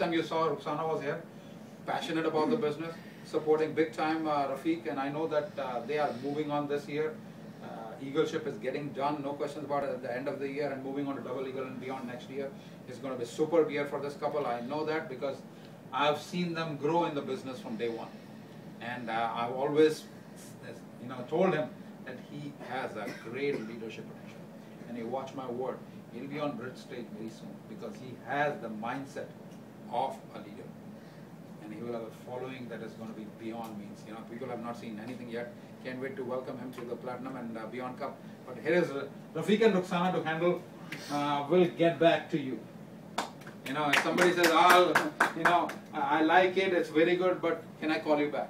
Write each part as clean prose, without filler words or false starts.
time you saw, Rukhsana was here, passionate about the business, supporting big time Rafiq, and I know that they are moving on this year. Eagleship is getting done, no questions about it, at the end of the year, and moving on to Double Eagle and beyond next year. It's going to be a superb year for this couple. I know that because I've seen them grow in the business from day one. And I've always told him that he has a great leadership potential. And you watch my word, he'll be on Brit stage very soon because he has the mindset of a leader. And he will have a following that is going to be beyond means. People have not seen anything yet. Can't wait to welcome him to the Platinum and Beyond Cup. But here is Rafiq and Rukhsana to handle. We'll get back to you. If somebody says, I like it, it's very good, but can I call you back?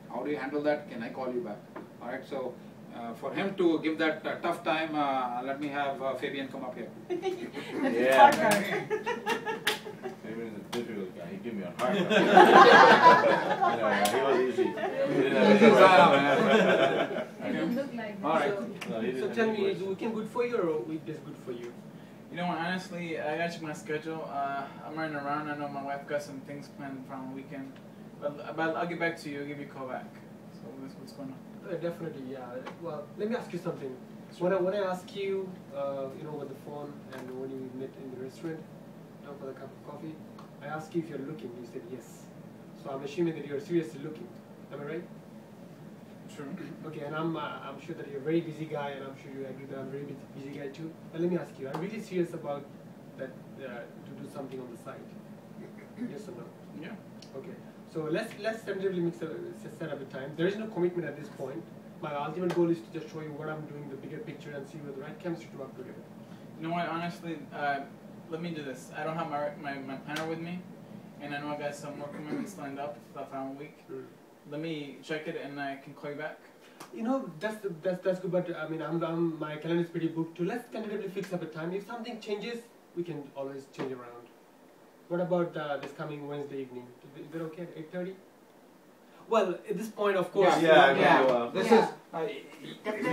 How do you handle that? Can I call you back? All right, so for him to give that tough time, let me have Fabian come up here. Yeah. Fabian is a difficult guy. He gave me a hard time. He was easy. All right. So tell me, is the weekend good for you or weekdays good for you? You know what, honestly, I gotta check my schedule. I'm running around. I know my wife got some things planned for the weekend. But I'll get back to you. I'll give you a call back. So what's going on? Definitely, yeah. Well, let me ask you something. When I ask you, over the phone and when you met in the restaurant, for the cup of coffee, I asked you if you're looking. You said yes. So I'm assuming that you're seriously looking. Am I right? Sure. Okay, and I'm sure that you're a very busy guy, and I'm sure you agree that I'm a very busy guy too. But let me ask you, I'm really serious about that to do something on the side. Yes or no? Yeah. Okay. So let's tentatively set up a time. There is no commitment at this point. My ultimate goal is to just show you what I'm doing, the bigger picture, and see whether the right chemistry to work together. You know what? Honestly, let me do this. I don't have my planner with me, and I know I got some more commitments lined up for the final week. Let me check it, and I can call you back. That's good. But I mean, my calendar is pretty booked too. Let's tentatively fix up a time. If something changes, we can always change around. What about this coming Wednesday evening? Is that okay at 8:30? Well, at this point, of course. This is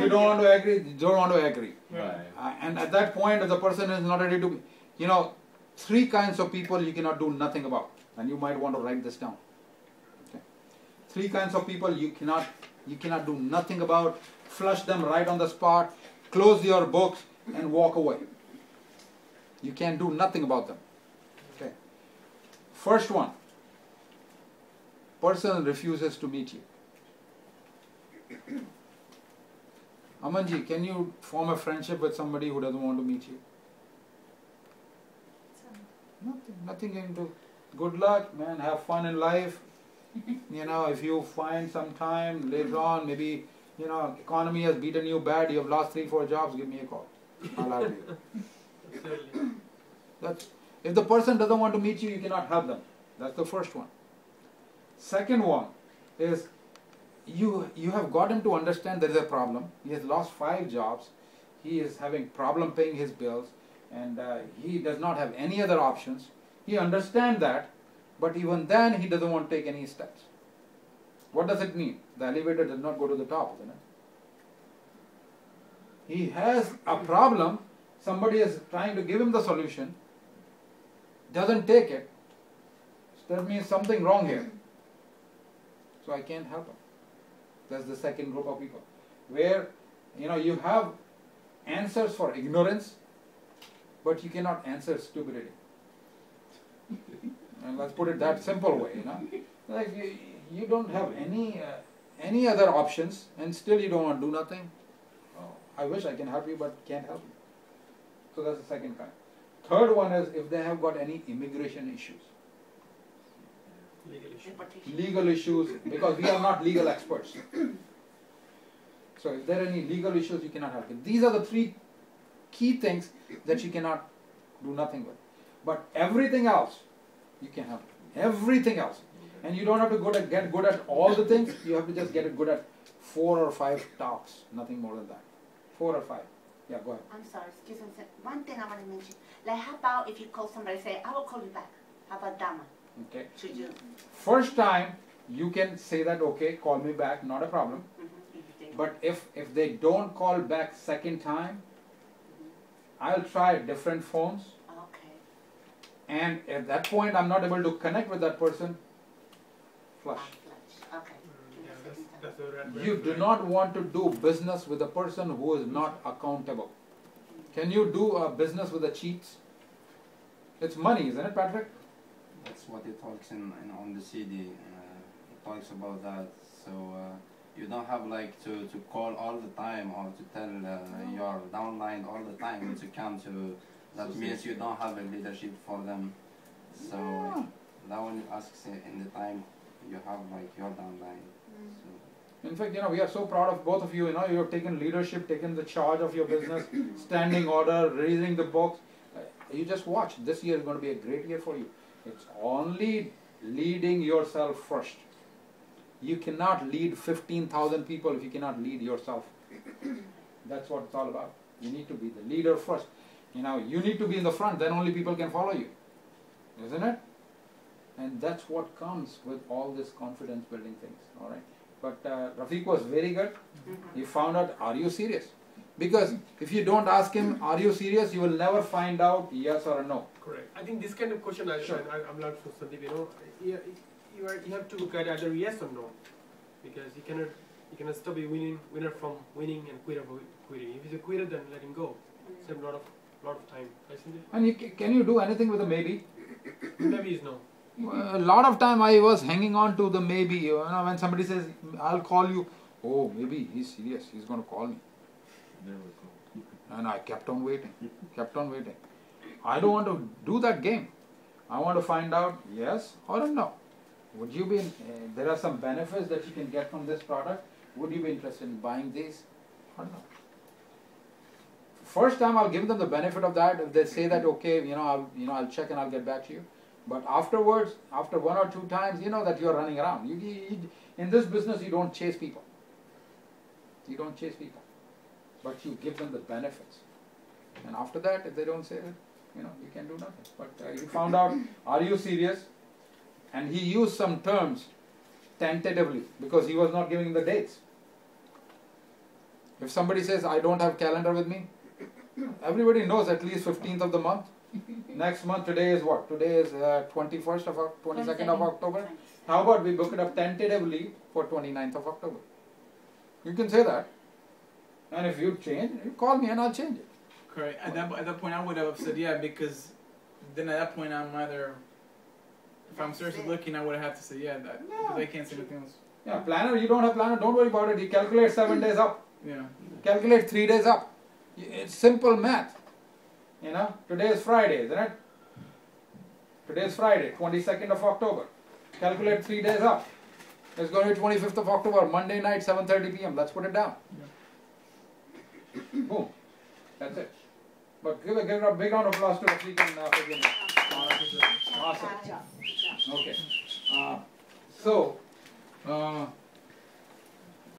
you don't want to agree. You don't want to agree. Right. And at that point, if the person is not ready to, 3 kinds of people you cannot do nothing about, and you might want to write this down. Okay. 3 kinds of people you cannot do nothing about. Flush them right on the spot. Close your books and walk away. You can't do nothing about them. Okay. First one. Person refuses to meet you. Amanji, can you form a friendship with somebody who doesn't want to meet you? Nothing into. Good luck, man. Have fun in life. If you find some time later on, maybe, economy has beaten you bad, you have lost 3-4 jobs, give me a call. I'll help you. If the person doesn't want to meet you, you cannot help them. That's the first one. Second one is you have got him to understand there is a problem. He has lost 5 jobs. He is having problem paying his bills, and he does not have any other options. He understands that, but even then he doesn't want to take any steps. What does it mean? The elevator does not go to the top, isn't it? He has a problem. Somebody is trying to give him the solution. Doesn't take it. So that means something wrong here. So I can't help him. That's the second group of people. Where, you have answers for ignorance, but you cannot answer stupidity. And let's put it that simple way, Like you don't have any other options, and still you don't want to do nothing. Oh, I wish I can help you, but can't help you. So that's the second kind. Third one is if they have got any immigration issues. Legal issues, because we are not legal experts. So if there are any legal issues, you cannot help it. These are the 3 key things that you cannot do nothing with. But everything else, you can help. Everything else. And you don't have to get good at all the things. You have to just get good at 4 or 5 tops. Nothing more than that. 4 or 5. Yeah, go ahead. I'm sorry, excuse me. One thing I want to mention. Like, how about if you call somebody and say, I will call you back. How about Dama? Okay. Should you? First time, you can say that, okay, call me back, not a problem. But if they don't call back second time, I'll try different phones. Okay. and at that point I'm not able to connect with that person, flush. Okay. Yeah, that's a red You do flag. not want to do business with a person who is not accountable. Can you do a business with a cheats? It's money, isn't it, Patrick? That's what it talks on the CD. It talks about that. So you don't have like to call all the time or to tell your downline all the time to come to. That means you don't have a leadership for them. So Yeah. that one asks in the time you have like your downline. So, In fact, we are so proud of both of you. You have taken leadership, taken the charge of your business, standing order, raising the books. You just watch. This year is going to be a great year for you. It's only leading yourself first. You cannot lead 15,000 people if you cannot lead yourself. That's what it's all about. You need to be the leader first. You need to be in the front, then only people can follow you. Isn't it? And that's what comes with all this confidence building things. All right. But Rafiq was very good. He found out, are you serious? Because if you don't ask him, are you serious? You will never find out yes or no. Correct. I think this kind of question I'm not for Sandeep. You have to look at either yes or no, because you cannot stop a winner from winning and quitter from quitting. If he's a quitter, then let him go. Save a lot of time. I think And can you do anything with a maybe? maybe is no. A lot of time I was hanging on to the maybe. When somebody says, I'll call you. Oh, maybe he's serious. He's going to call me. There we go. And I kept on waiting. I don't want to do that game. I want to find out yes or no. Would you be, there are some benefits that you can get from this product. Would you be interested in buying these or no? First time I'll give them the benefit of that. If they say that, okay, I'll check and I'll get back to you. But afterwards, after 1 or 2 times, you know that you're running around. In this business, you don't chase people. You don't chase people. But you give them the benefits. And after that, if they don't say it, you can do nothing. But you found out, are you serious? And he used some terms tentatively because he was not giving the dates. If somebody says, I don't have calendar with me, everybody knows at least 15th of the month. Next month, today is what? Today is 21st of 22nd of October. How about we book it up tentatively for 29th of October? You can say that. And if you change, you call me and I'll change it. Correct. At that point, I would have said yeah, because then at that point, I'm either, if I'm seriously looking, I would have to say yeah, because they can't say anything else. Yeah, planner, you don't have planner, don't worry about it. You calculate 7 days up. Yeah. Calculate 3 days up. It's simple math. Today is Friday, isn't it? Today is Friday, 22nd of October. Calculate 3 days up. It's going to be 25th of October, Monday night, 7:30 p.m. Let's put it down. Boom. That's it. But give a big round of applause to Rafiq and Virginia. Awesome. Okay.